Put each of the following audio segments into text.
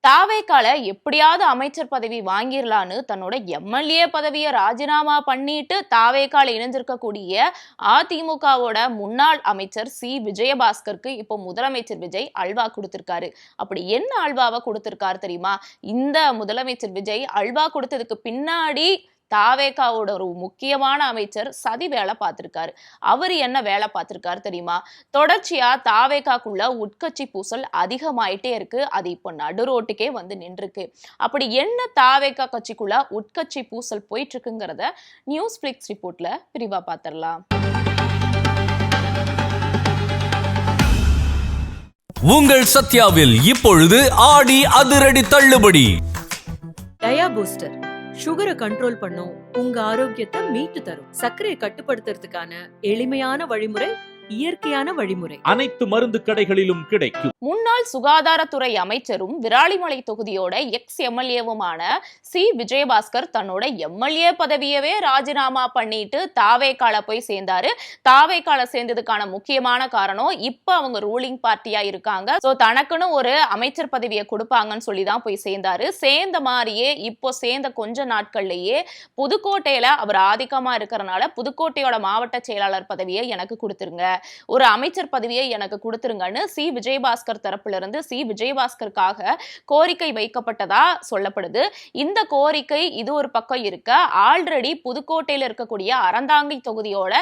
தாவேக்கால எப்படியாவது அமைச்சர் பதவி வாங்கிடலான்னு தன்னோட எம்எல்ஏ பதவியை ராஜினாமா பண்ணிட்டு தாவேக்கால இணைஞ்சிருக்கக்கூடிய அதிமுகவோட முன்னாள் அமைச்சர் சி விஜயபாஸ்கருக்கு இப்போ முதலமைச்சர் விஜய் அல்வா கொடுத்திருக்காரு. அப்படி என்ன அல்வாவை கொடுத்திருக்காரு தெரியுமா? இந்த முதலமைச்சர் விஜய் அல்வா கொடுத்ததுக்கு பின்னாடி தாவேக்காவோட ஒரு முக்கியமான அமைச்சர் சதி வேலை பார்த்திருக்காரு. அவர் என்ன வேலை பார்த்திருக்காரு தெரியுமா? தொடர்ச்சியா தாவேக்காக்குள்ள உட்கட்சி பூசல் அதிகமாயிட்டே இருக்கு. அது இப்போ நடுரோட்டுக்கே வந்து நின்றுருக்கு. அப்படி என்ன தாவேக்கா கட்சிக்குள்ள உட்கட்சி பூசல் போயிட்டு இருக்குங்கிறத நியூஸ் பிளிக்ஸ் ரிப்போர்ட்ல விரிவா பார்த்திடலாம். உங்கள் சத்யாவில் இப்பொழுது ஆடி அதிரடி தள்ளுபடி. டயா பூஸ்டர் சுகரை கண்ட்ரோல் பண்ணும், உங்க ஆரோக்கியத்தை மீட்டு தரும். சர்க்கரையை கட்டுப்படுத்துறதுக்கான எளிமையான வழிமுறை, இயற்கையான வழிமுறை. அனைத்து மருந்து கடைகளிலும் கிடைக்கும். முன்னாள் சுகாதாரத்துறை அமைச்சரும் விராலிமலை தொகுதியோட எக்ஸ் எம்எல்ஏவுமான சி விஜயபாஸ்கர் தன்னோட எம்எல்ஏ பதவியவே ராஜினாமா பண்ணிட்டு தாவேக்கால போய் சேர்ந்தாரு. தாவேக்கால சேர்ந்ததுக்கான முக்கியமான காரணம், இப்ப அவங்க ரூலிங் பார்ட்டியா இருக்காங்க. சோ தனக்குன்னு ஒரு அமைச்சர் பதவியை கொடுப்பாங்கன்னு சொல்லிதான் போய் சேர்ந்தாரு. சேர்ந்த மாதிரியே இப்போ சேர்ந்த கொஞ்ச நாட்கள்லயே புதுக்கோட்டையில அவர் ஆதிக்கமா இருக்கிறனால புதுக்கோட்டையோட மாவட்ட செயலாளர் பதவியை எனக்கு கொடுத்துருங்க, ஒரு அமைச்சர் பதவியை எனக்கு கொடுத்துருங்கன்னு சி விஜயபாஸ்கர் தரப்புல இருந்து சி விஜயபாஸ்கருக்காக கோரிக்கை வைக்கப்பட்டதா சொல்லப்படுது. இந்த கோரிக்கை இது ஒரு பக்கம் இருக்க, ஆல்ரெடி புதுக்கோட்டையில இருக்கக்கூடிய அறந்தாங்கி தொகுதியோட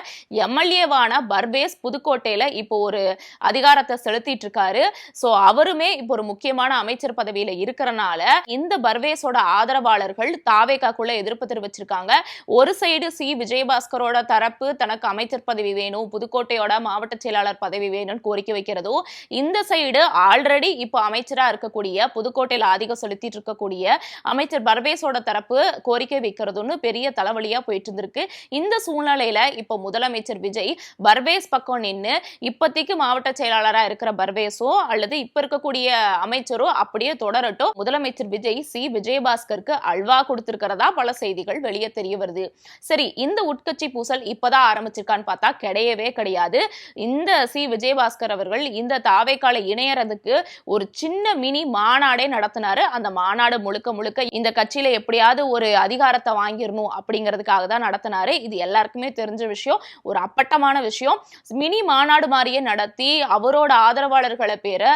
எம்எல்ஏவான பர்வேஸ் புதுக்கோட்டையில இப்போ ஒரு அதிகாரத்தை செலுத்திட்டு இருக்காரு. சோ அவருமே இப்போ ஒரு முக்கியமான அமைச்சர் பதவியில இருக்கிறனால இந்த பர்வேஸோட ஆதரவாளர்கள் தாவேக்காக்குள்ள எதிர்ப்பு தெரிவிச்சிருக்காங்க. ஒரு சைடு சி விஜயபாஸ்கரோட தரப்பு தனக்கு அமைச்சர் பதவி வேணும், புதுக்கோட்டையோட மாவட்ட செயலாளர் பதவி வேணும்னு கோரிக்கை வைக்கிறதோ, இந்த சைடு ஆல்ரெடி இப்போ அமைச்சரா இருக்கக்கூடிய புதுக்கோட்டையில ஆதிக்கம் செலுத்திட்டு இருக்கக்கூடிய அமைச்சர் பர்வேஸோட தரப்பு கோரிக்கை வைக்கிறதுன்னு பெரிய தலைவலியா போயிட்டு இருந்திருக்கு. இந்த சூழ்நிலையில இப்போ முதலமைச்சர் விஜய் பர்வேஸ் பக்கம் நின்று இப்போதைக்கு மாவட்ட செயலாளரா இருக்கிற பர்வேஸோ அல்லது இப்ப இருக்கக்கூடிய அமைச்சரோ அப்படியே தொடரட்டும், முதலமைச்சர் விஜய் சி விஜயபாஸ்கருக்கு அல்வா கொடுத்திருக்கிறதா பல செய்திகள் வெளியே தெரிய வருது. சரி, இந்த உட்கட்சி பூசல் இப்பதான் ஆரம்பிச்சிருக்கான்னு பார்த்தா கிடையவே கிடையாது. இந்த சி விஜயபாஸ்கர் அவர்கள் இந்த தாவேக்கால இணையறதுக்கு ஒரு சின்ன மினி மாநாடே நடத்தினாரு. அந்த மாநாடு முழுக்க முழுக்க இந்த கட்சியில எப்படியாவது ஒரு அதிகாரத்தை வாங்கிடணும் அப்படிங்கிறதுக்காக தான் நடத்தினாரு. இது எல்லாருக்குமே தெரிஞ்ச விஷயம், ஒரு அப்பட்டமான விஷயம். மினி மாநாடு மாதிரியே நடத்தி அவரோட ஆதரவாளர்களை பேரை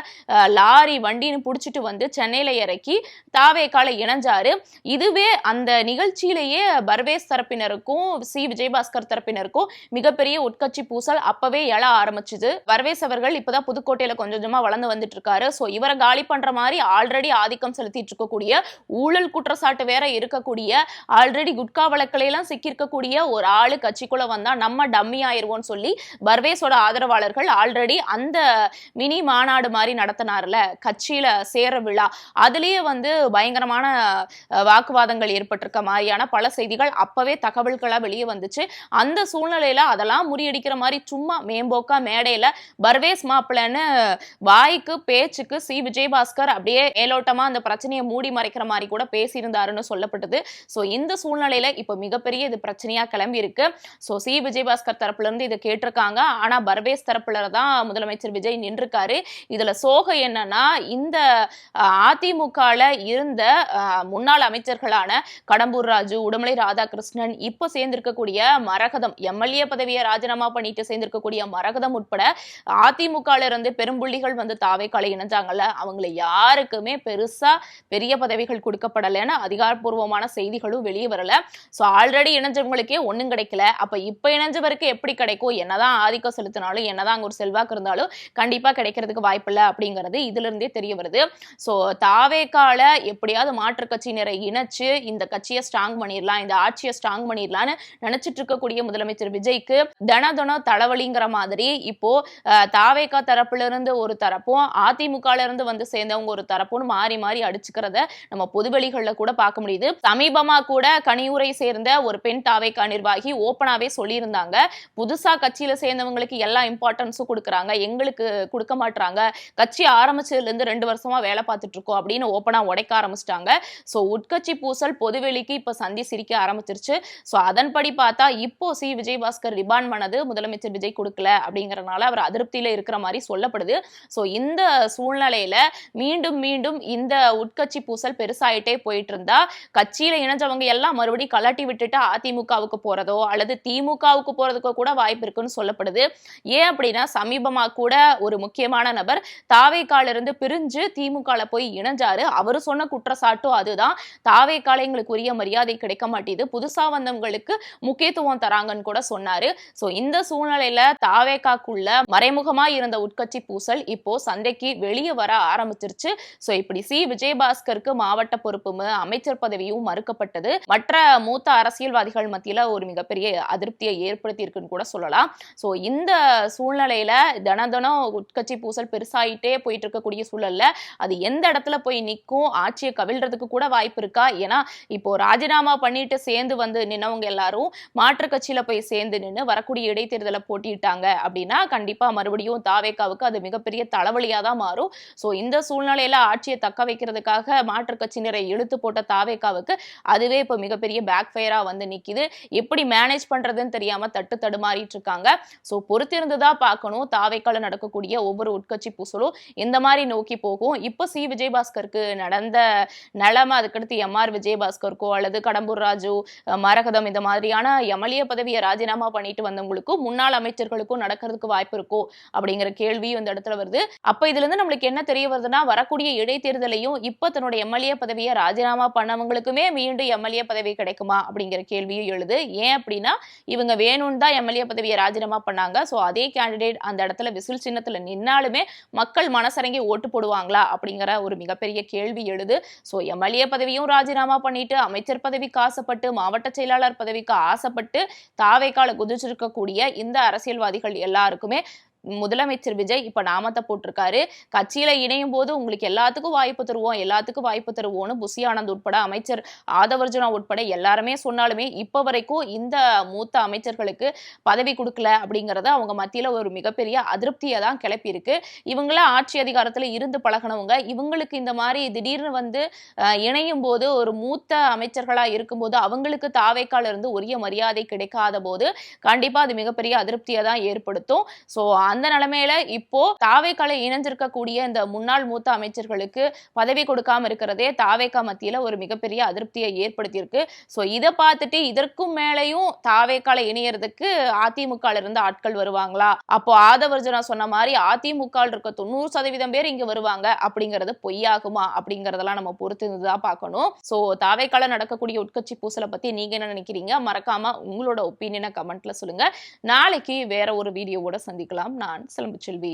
லாரி வண்டின்னு புடிச்சிட்டு வந்து சென்னையில இறக்கி தாவேக்கால இணைஞ்சாரு. இதுவே அந்த நிகழ்ச்சியிலேயே பர்வேஸ் தரப்பினருக்கும் சி விஜயபாஸ்கர் தரப்பினருக்கும் மிகப்பெரிய உட்கட்சி பூசல் அப்பவே எழ ஆரம்பிச்சுது. பர்வேஸ் அவர்கள் இப்பதான் புதுக்கோட்டையில கொஞ்சம் கொஞ்சமா வளர்ந்து வந்துட்டு இருக்காரு. சோ இவரை காலி பண்ற மாதிரி ஆல்ரெடி ஆதிக்கம் செலுத்திட்டு இருக்கக்கூடிய, ஊழல் குற்றச்சாட்டு வேற இருக்கக்கூடிய, ஆல்ரெடி குட்கா வழக்கில எல்லாம் சிக்கிஇருக்கக்கூடிய ஒரு ஆளு கட்சிக்குள்ள வந்தா நம்ம டம்மி ஆயிருவோம்னு சொல்லி பர்வேஸோட ஆதரவாளர்கள் ஆல்ரெடி அந்த மினி மாநாடு மாதிரி நடத்தினார்ல கட்சியில சேர விழா, அதுலயே வந்து பயங்கரமான வாக்குவாதங்கள் ஏற்பட்டிருக்க மாதிரியான பல செய்திகள் அப்பவே தகவல்களா வெளியே வந்துச்சு. அந்த சூழ்நிலையில அதெல்லாம் முறியடிக்கிற மாதிரி சும்மா மேம்போக்கா மேடையில பர்வேஸ் மாப்பிள்ளன்னு வாய்க்கு பேச்சுக்கு சி விஜயபாஸ்கர் அப்படியே மேலோட்டமா அந்த பிரச்சனையை மூடி மறைக்கிற மாதிரி கூட பேசியிருந்தாருன்னு சொல்லப்பட்டது. சோ இந்த சூழ்நிலையில இப்ப மிகப்பெரிய இது பிரச்சனையா கிளம்பி இருக்கு. சோ சி விஜயபாஸ்கர் தரப்புல இருந்து இதை கேட்டிருக்காங்க. ஆனா பர்வேஸ் தரப்புல தான் முதலமைச்சர் விஜய் நின்றுருக்காரு. இதுல சோகம் என்னன்னா, இந்த அதிமுகல இருந்த முன்னாள் அமைச்சர்களான கடம்பூர் ராஜு, உடுமலை ராதாகிருஷ்ணன், இப்ப சேர்ந்திருக்கக்கூடிய மரகதம் எம்எல்ஏ பதவியை ராஜினாமா பண்ணிட்டு சேர்ந்திருக்கக்கூடிய மரகதம் உட்பட அதிமுகல இருந்து பெரும்புள்ளிகள் வந்து தாவேக்கால இணைஞ்சாங்கல்ல, அவங்களை யாருக்குமே பெருசா பெரிய பதவிகள் கொடுக்கப்படலைன்னு அதிகாரப்பூர்வமான செய்திகளும் வெளியே வரல. சோ ஆல்ரெடி இணைஞ்சவங்களுக்கே ஒண்ணும் கிடைக்கல. அப்ப இப்ப இணைஞ்சவருக்கு எப்படி கிடைக்கும்? என்னதான் ஆதிக்கம் செலுத்தினாலும், என்னதான் அங்க ஒரு செல்வாக்கு இருந்தாலும் கண்டிப்பா கிடைக்கிறதுக்கு வாய்ப்பில்லை அப்படிங்கிறது இதுல இருந்தே தெரிய வருது. சோ தாவேக்கால எப்படியாவது மாற்று கட்சியினரை இணைச்சு இந்த கட்சியை ஸ்ட்ராங் பண்ணிடலாம், இந்த ஆட்சியை ஸ்ட்ராங் பண்ணிடலாம்னு நினைச்சிட்டு இருக்கக்கூடிய முதலமைச்சர் விஜய்க்கு தன தலைவலிங்கிற மாதிரி இப்போ தாவேக்கா தரப்புல இருந்து ஒரு தரப்பும் அதிமுகல இருந்து வந்து சேர்ந்தவங்க ஒரு தரப்பும் மாறி மாறி அடிச்சுக்கிறத நம்ம பொதுவெளிகள்ல கூட பார்க்க முடியுது. சமீபமா கூட கனியூரை சேர்ந்த ஒரு பெண் தாவேக்கா நிர்வாகி ஓப்பனாவே சொல்லியிருந்தாங்க, புதுசா கட்சியில சேர்ந்தவங்களுக்கு எல்லா இம்பார்ட்டன்ஸும் கொடுக்குறாங்க, எங்களுக்கு கொடுக்க மாட்டாங்க, கட்சி ஆரம்பிச்சதுல இருந்து 2 வருஷமா வேலை பார்த்துட்டு இருக்கோம் அப்படின்னு ஓப்பனா உடைக்க ஆரம்பிச்சிட்டாங்க. சோ உட்கட்சி பூசல் பொதுவெளிக்கு இப்ப சந்தி சிரிக்க ஆரம்பிச்சிருச்சு. சோ அதன்படி பார்த்தா இப்போ சி விஜயபாஸ்கர் ரிபான் பண்ணது முதலமைச்சர் விஜய் கொடுக்க கொடுக்கல அப்படிங்கறதுனால அவர் அதிருப்தியில இருக்கிற மாதிரி சொல்லப்படுது. சோ இந்த சூழ்நிலையில மீண்டும் மீண்டும் இந்த உட்கட்சி பூசல் பெருசாயிட்டே போயிட்டு இருந்தா கட்சியில இணைஞ்சவங்க எல்லாம் மறுபடியும் கலட்டி விட்டுட்டு அதிமுகவுக்கு போறதோ அல்லது திமுகவுக்கு போறதுக்கோ கூட வாய்ப்பு இருக்குன்னு சொல்லப்படுது. ஏன் அப்படின்னா சமீபமா கூட ஒரு முக்கியமான நபர் தாவேக்கால இருந்து பிரிஞ்சு திமுகல போய் இணைஞ்சாரு. அவரு சொன்ன குற்றச்சாட்டும் அதுதான். தாவேக்கால எங்களுக்கு உரிய மரியாதை கிடைக்க மாட்டேது, புதுசா வந்தவங்களுக்கு முக்கியத்துவம் தராங்கன்னு கூட சொன்னாரு. சோ இந்த சூழ்நிலையில தாவேக்காக்குள்ள மறைமுகமா இருந்த உட்கட்சி பூசல் இப்போ சந்தைக்கு வெளியே வர ஆரம்பிச்சிருச்சு. சோ இப்படி சி விஜயபாஸ்கருக்கு மாவட்ட பொறுப்பும் அமைச்சர் பதவியும் மறுக்கப்பட்டது மற்ற மூத்த அரசியல்வாதிகள் மத்தியில ஒரு மிகப்பெரிய அதிருப்தியை ஏற்படுத்தி இருக்குன்னு கூட சொல்லலாம். சோ இந்த சூழ்நிலையில தினம் உட்கட்சி பூசல் பெருசாயிட்டே போயிட்டு இருக்கக்கூடிய சூழல்ல அது எந்த இடத்துல போய் நிற்கும், ஆட்சியை கவிழ்றதுக்கு கூட வாய்ப்பு இருக்கா? ஏன்னா இப்போ ராஜினாமா பண்ணிட்டு சேர்ந்து வந்து நின்னவங்க எல்லாரும் மாற்று கட்சியில போய் சேர்ந்து நின்று வரக்கூடிய இடைத்தேர்தலை போட்டிட்டாங்க அப்படின்னா கண்டிப்பா மறுபடியும் தாவேக்காவுக்கு அது மிகப்பெரிய தலைவலியா தான் மாறும். சோ இந்த சூழ்நிலையில ஆட்சியை தக்க வைக்கிறதுக்காக மாற்று கட்சியினரை இழுத்து போட்ட தாவேக்காவுக்கு அதுவே இப்ப மிகப்பெரிய பேக் ஃபயரா வந்து நிக்குது. எப்படி மேனேஜ் பண்றதுன்னு தெரியாம தடுமாறிட்டு இருக்காங்க. சோ பொறுத்திருந்துதான் பார்க்கணும் தாவேக்கால நடக்கக்கூடிய ஒவ்வொரு உட்கட்சி பூசலும் இந்த மாதிரி நோக்கி போகும். இப்போ சி விஜயபாஸ்கருக்கு நடந்த நிலைமை அதுக்கடுத்து எம்.ஆர். விஜயபாஸ்கருக்கோ அல்லது கடம்பூர் ராஜு, மரகதம் இந்த மாதிரியான எம்எல்ஏ பதவியை ராஜினாமா பண்ணிட்டு வந்தவங்களுக்கும் முன்னாள் அமைச்சர்களுக்கும் நடக்கிறதுக்கு வாய்ப்பு இருக்கோ அப்படிங்கிற கேள்வியும் இந்த இடத்துல வருது. அப்ப இதுல இருந்து நம்மளுக்கு என்ன தெரிய வருதுன்னா வரக்கூடிய இடைத்தேர்தலையும் இப்ப தன்னோட எம்எல்ஏ பதவியை ராஜினாமா பண்ணவங்களுக்குமே மீண்டும் எம்எல்ஏ பதவி கிடைக்குமா அப்படிங்கிற கேள்வியும் எழுது. ஏன் அப்படின்னா இவங்க வேணும்னு தான் எம்எல்ஏ பதவியை ராஜினாமா பண்ணாங்க. சோ அதே கேண்டிடேட் அந்த இடத்துல விசில் சின்னத்துல நின்னாலுமே மக்கள் மனசரங்கி ஓட்டு போடுவாங்களா அப்படிங்கிற ஒரு மிகப்பெரிய கேள்வி எழுது. சோ எம்எல்ஏ பதவியும் ராஜினாமா பண்ணிட்டு அமைச்சர் பதவிக்கு ஆசைப்பட்டு மாவட்ட செயலாளர் பதவிக்கு ஆசைப்பட்டு தாவேக்கால குதிச்சிருக்கக்கூடிய இந்த அரசியல்வாதிகள் எல்லாருக்குமே முதலமைச்சர் விஜய் இப்ப நாமத்தை போட்டிருக்காரு. கட்சியில இணையும் போது உங்களுக்கு எல்லாத்துக்கும் வாய்ப்பு தருவோம்னு புசி ஆனந்த் உட்பட அமைச்சர் ஆதவர்ஜுனா உட்பட எல்லாருமே சொன்னாலுமே இப்ப வரைக்கும் இந்த மூத்த அமைச்சர்களுக்கு பதவி கொடுக்கல அப்படிங்கறத அவங்க மத்தியில ஒரு மிகப்பெரிய அதிருப்தியை தான் கிளப்பி இருக்கு. இவங்கள ஆட்சி அதிகாரத்துல இருந்து பழகினவங்க, இவங்களுக்கு இந்த மாதிரி திடீர்னு வந்து இணையும் போது ஒரு மூத்த அமைச்சர்களா இருக்கும்போது அவங்களுக்கு தாவேக்கால இருந்து உரிய மரியாதை கிடைக்காத போது கண்டிப்பா அது மிகப்பெரிய அதிருப்தியை தான் ஏற்படுத்தும். சோ அந்த நிலைமையில இப்போ தாவேக்கால இணைஞ்சிருக்கக்கூடிய இந்த முன்னாள் மூத்த அமைச்சர்களுக்கு பதவி கொடுக்காம இருக்கிறதே தாவேக்கா மத்தியில ஒரு மிகப்பெரிய அதிருப்தியை ஏற்படுத்தியிருக்கு. சோ இதை பார்த்துட்டு இதற்கும் மேலையும் தாவேக்கால இணையறதுக்கு அதிமுக இருந்து ஆட்கள் வருவாங்களா? அப்போ ஆதவர்ஜுனா சொன்ன மாதிரி அதிமுக இருக்க 90% பேர் இங்க வருவாங்க அப்படிங்கறது பொய்யாகுமா அப்படிங்கறதெல்லாம் நம்ம பொறுத்துதான் பார்க்கணும். சோ தாவேக்கால நடக்கக்கூடிய உட்கட்சி பூசலை பத்தி நீங்க என்ன நினைக்கிறீங்க? மறக்காம உங்களோட ஒப்பீனியனை கமெண்ட்ல சொல்லுங்க. நாளைக்கு வேற ஒரு வீடியோவோட சந்திக்கலாம். நான் செல்வி.